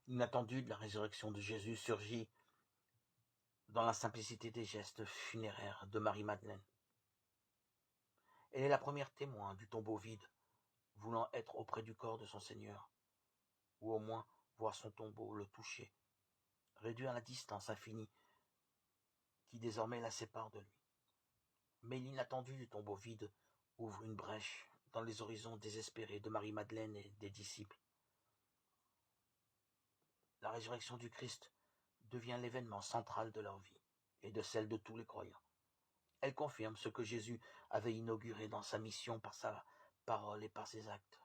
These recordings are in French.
L'inattendu de la résurrection de Jésus surgit dans la simplicité des gestes funéraires de Marie-Madeleine. Elle est la première témoin du tombeau vide, voulant être auprès du corps de son Seigneur, ou au moins voir son tombeau, le toucher, réduire la distance infinie qui désormais la sépare de lui. Mais l'inattendu du tombeau vide ouvre une brèche dans les horizons désespérés de Marie-Madeleine et des disciples. La résurrection du Christ devient l'événement central de leur vie et de celle de tous les croyants. Elle confirme ce que Jésus avait inauguré dans sa mission par sa parole et par ses actes.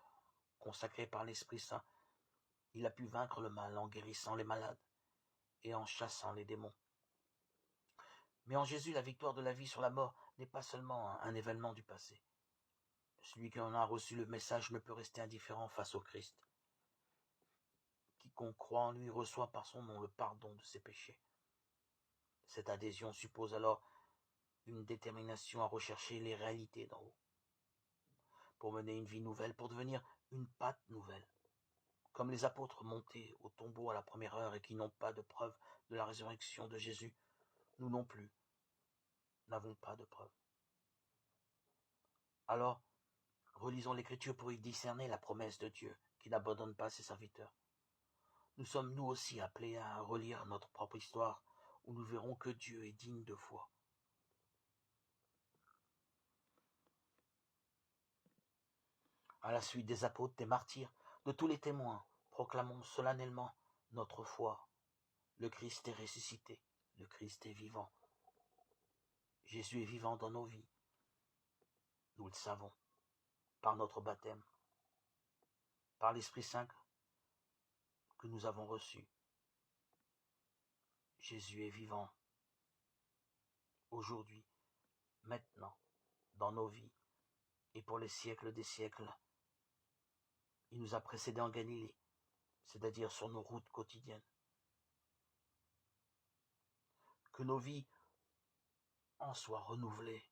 Consacré par l'Esprit Saint, il a pu vaincre le mal en guérissant les malades et en chassant les démons. Mais en Jésus, la victoire de la vie sur la mort n'est pas seulement un événement du passé. Celui qui en a reçu le message ne peut rester indifférent face au Christ. Quiconque croit en lui reçoit par son nom le pardon de ses péchés. Cette adhésion suppose alors une détermination à rechercher les réalités d'en haut, pour mener une vie nouvelle, pour devenir une pâte nouvelle. Comme les apôtres montés au tombeau à la première heure et qui n'ont pas de preuve de la résurrection de Jésus, nous non plus n'avons pas de preuve. Alors, relisons l'Écriture pour y discerner la promesse de Dieu qui n'abandonne pas ses serviteurs. Nous sommes nous aussi appelés à relire notre propre histoire où nous verrons que Dieu est digne de foi. À la suite des apôtres, des martyrs, de tous les témoins, proclamons solennellement notre foi. Le Christ est ressuscité, le Christ est vivant. Jésus est vivant dans nos vies. Nous le savons, par notre baptême, par l'Esprit Saint que nous avons reçu. Jésus est vivant aujourd'hui, maintenant, dans nos vies, et pour les siècles des siècles. Il nous a précédés en Galilée, c'est-à-dire sur nos routes quotidiennes. Que nos vies en soient renouvelées